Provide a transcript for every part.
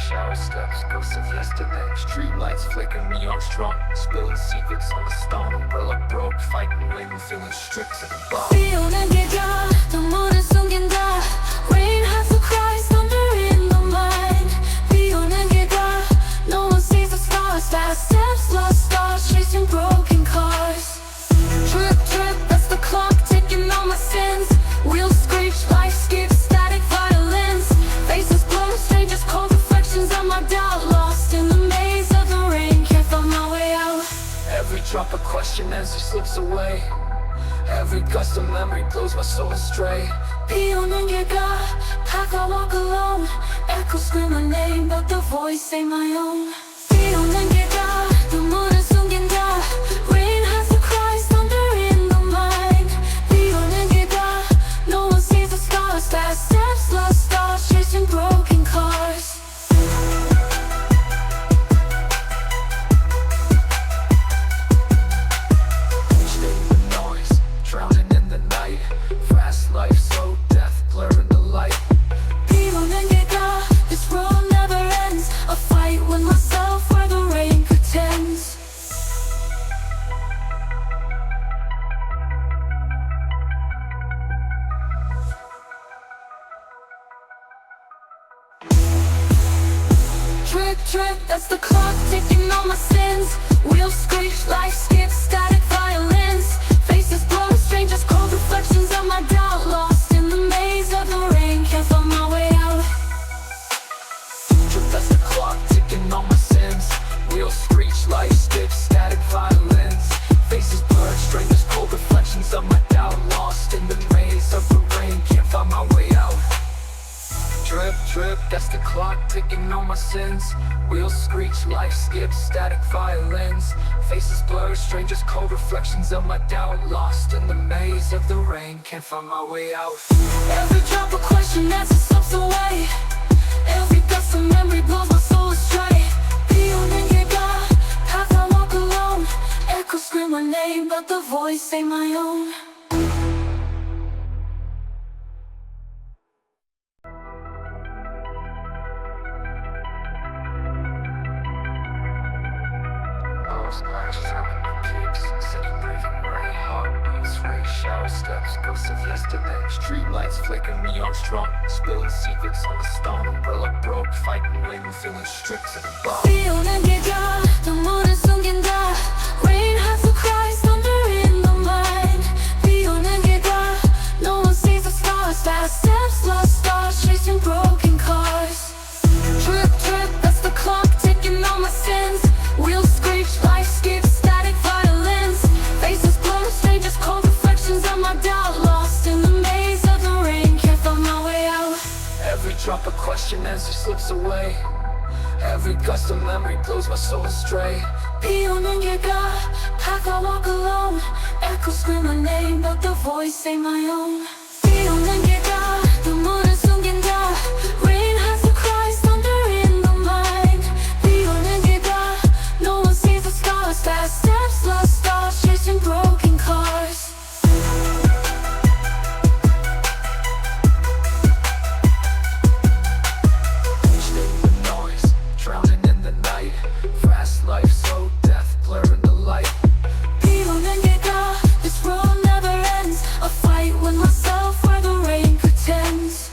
Shower steps, ghosts of yesterday. Streetlights flicker neon strong, spilling secrets on the stone. Umbrella broke, fighting, waiting, feeling stripped to the bone. 비오는길가 눈물은 숨긴다. Rain has the cries, thunder in the mind. 비오는길가 no one sees the stars. Fast steps, lost stars, chasing broken cars. Drip, drip, that's the clock ticking on my sins. Wheels screech, life skips, static violins. Faces blur, strangers cold reflections of my doubt. Lost in the maze of the rain, can't find my way out. Every drop a question as it slips away. Every gust of memory blows my soul astray. 비오는길가 path I walk alone. Echoes scream my name, but the voice ain't my own. 비오는길가 눈물은 숨긴다. Rain has the cries, thunder in the mind. 비오는길가 no one sees the stars. Fast steps, lost stars, chasing broken cars. Staying with noise, drowning in the night. Fast life, slow death, blurring the light. 비오는길가 this road never ends. A fight with myself where the rain pretends. Drip, drip, that's the clock ticking on my sins. Wheels screech, life skips, static violins. Faces blur, strangers cold reflections of my doubt. Lost in the maze of the rain, can't find my way out. Drip, that's the clock ticking on my sins. Wheels screech, life skips, static violins. Faces blurred, strangers cold reflections of my doubt. Lost in the maze of the rain, can't find my way out. Drip, drip, that's the clock ticking on my sins. Wheels screech, life skips, static violins. Faces blur, strangers cold reflections of my doubt. Lost in the maze of the rain, can't find my way out. Every drop a question as it slips away. Every gust of memory blows my soul astray. 비오는길가 path I walk alone. Echoes scream my name, but the voice ain't my own. Shower steps, ghosts of yesterday. Streetlights flicker neon strong, spilling secrets on the stone. Umbrella broke, fighting, waiting, feeling stripped to the bone. 비오는길가 눈물은 숨긴다. Rain has the cries, thunder in the mind. 비오는길가 no one sees the stars. Fast steps, lost stars, chasing broken cars. Drip, drip, that's the clock ticking on my sins. Wheels screech, life skips, static violins. Faces blur, strangers cold reflections of my doubt. Lost in the maze of the rain, can't find my way out. Every drop a question as it slips away. Every gust of memory blows my soul astray. 비오는길가 path I walk alone. Echoes scream my name, but the voice ain't my own. 비오는길가 눈물은 숨긴다. Rain has the cries, thunder in the mind. 비오는길가 no one sees the stars. Fast steps, lost stars, chasing broken cars. Staying with noise, drowning in the night. Fast life, slow death, blurring the light. 비오는길가 this road never ends. A fight with myself where the rain pretends.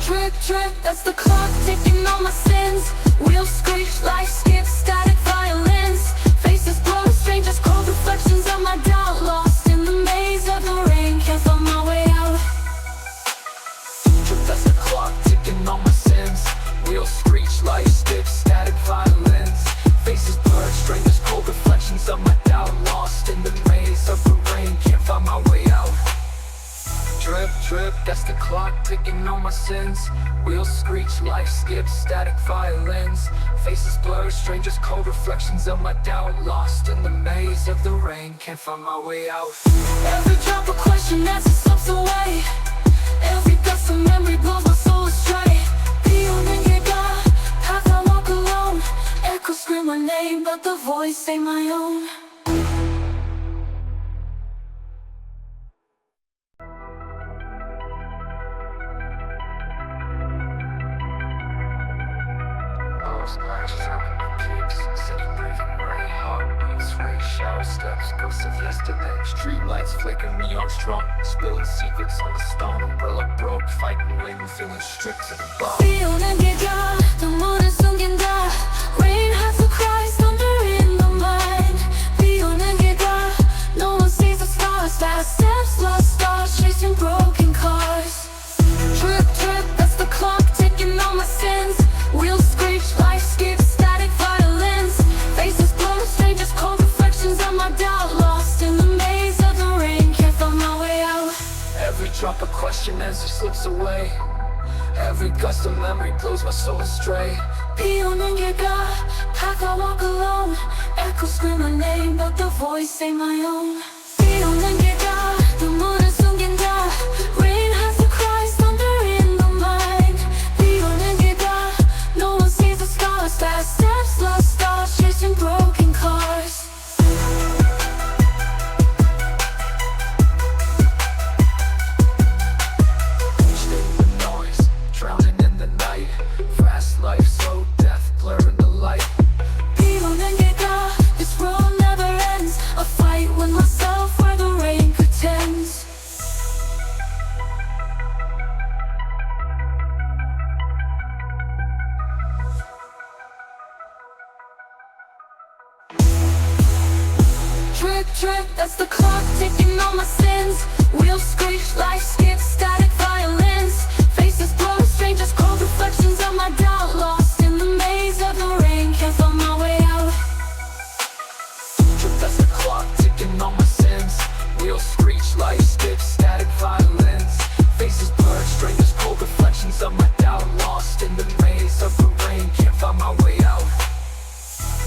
Drip, drip, that's the clock ticking on my sins. Wheels screech, life skips, static violins. Faces blur, strangers cold reflections of my doubt. Lost in the maze of the rain, can't find my way out. Drip, that's the clock ticking on my sins. Wheels screech, life skips, static violins. Faces blurred, strangers cold reflections of my doubt. Lost in the maze of the rain, can't find my way out. Drip, drip, that's the clock ticking on my sins. Wheels screech, life skips, static violins. Faces blur, strangers cold reflections of my doubt. Lost in the maze of the rain, can't find my way out. Every drop a question as it slips away. Every gust of memory blows my soul astray. 비오는길가 path Close eyes, sound peaks, city breathing, rain, heartbeats, race, shower steps, ghosts of yesterday. Streetlights flicker, neon strong, spilling secrets on the stone. Umbrella broke, fighting wind, feeling stripped to the bone. 비오는길가 눈물을 숨긴다. Rain has the cries, thunder in the mind. 비오는길가 no one sees the stars. Fast steps, lost stars, chasing broken cars. Drip, drip, that's the clock ticking on my sins. Wheels screech, life skips, static violins. Faces blur, strangers cold reflections of my doubt. Lost in the maze of the rain, can't find my way out. Every drop of question as it slips away. Every gust of memory blows my soul astray. 비오는길가 path I walk alone. Echoes scream my name, but the voice ain't my own. 비오는길가 눈물을 숨긴다. Rain has the cries, thunder in the mind. 비오는길가 no one sees the stars. Fast steps, lost stars, chasing broken cars. Stay in the noise, drowning in the night. Fast life, slow death, blurring the light. 비오는길가 this road never ends. A fight with myself where the rain pretends. Drip, drip, that's the clock ticking on my sins. Wheels screech, life skips, static violins. Faces blur, strangers cold reflections of my doubt. Lost in the maze of the rain, can't find my way out. Drip, that's the clock ticking on my sins. Wheels screech, life skips, static violins. Faces blurred, strangers cold reflections of my doubt. Lost in the maze of the rain, can't find my way out.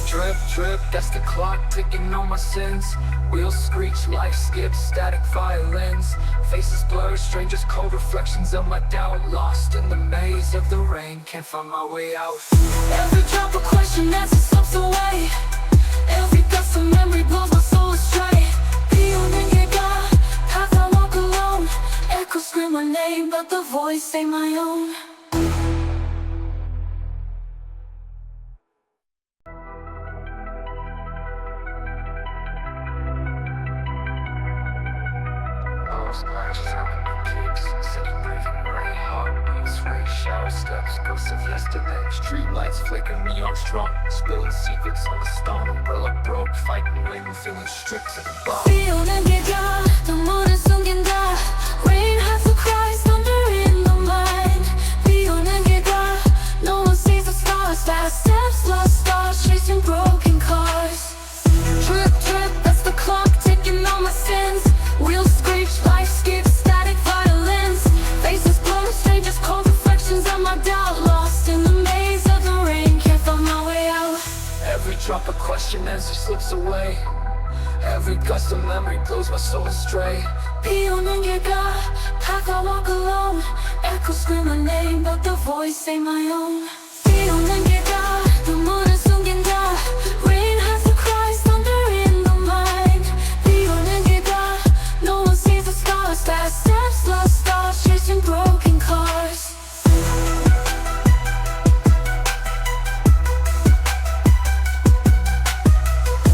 Drip, drip, that's the clock ticking on my sins. Wheels screech, life skips, static violins. Faces blur, strangers cold reflections of my doubt. Lost in the maze of the rain, can't find my way out. Every drop of question as it slips away. Every gust of memory blows my soul astray. 비오는길가 path I walk alone. Echoes scream my name, but the voice ain't my own. Close eyes, sound peaks, city breathing, rain, heartbeats, race, shower steps, ghosts of yesterday. Streetlights flicker, neon strong, spilling secrets on the stone. Umbrella broke, fighting wind, feeling stripped to the bone. 비오는길가 눈물을 숨긴다. Rain has the cries, thunder in the mind. 비오는길가 no one sees the stars. Fast steps, lost stars, chasing broken cars. Drip, drip, that's the clock ticking on my sins. Wheels screech, life skips, static violins. Faces blur, strangers cold reflections of my doubt. Lost in the maze of the rain, can't find my way out. Every drop of question as it slips away. Every gust of memory blows my soul astray. 비오는길가 path I walk alone. Echoes scream my name, but the voice ain't my own. 비오는길가 눈물을 숨긴다. Rain has the cries, thunder in the mind. 비오는길가 no one sees the stars. Fast steps, lost stars, chasing broken cars.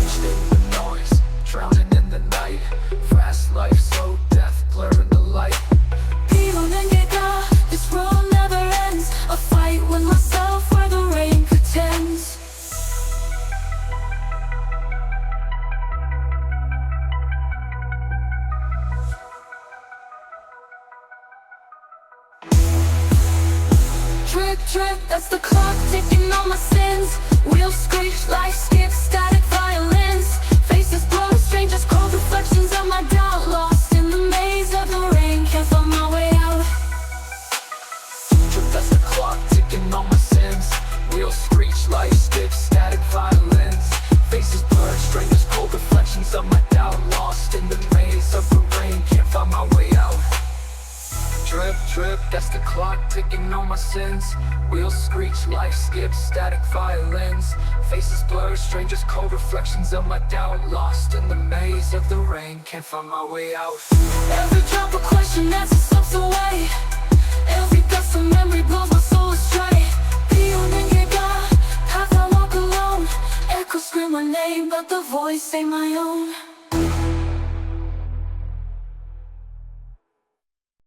Stay in the noise, drowning in the night. Fast life, slow death, blurring the light. 비오는길가 this road never ends. A fight with myself where the rain pretends. Drip, drip, that's the clock ticking on my sins. Wheels screech, life skips, static violins. Faces blur, strangers cold reflections of my doubt. Lost in the maze of the rain, can't find my way out. Drip, that's the clock ticking on my sins. Wheels screech, life skips, static violins. Faces blurred, strangers cold reflections of my doubt. Lost in the maze of the rain, can't find my way out. Drip, drip, that's the clock ticking on my sins. Wheels screech, life skips, static violins. Faces blur, strangers cold reflections of my doubt. Lost in the maze of the rain, can't find my way out. Every drop of question as it slips away. Every gust of memory blows my soul astray. 비오는길가 same, but the voice ain't my own.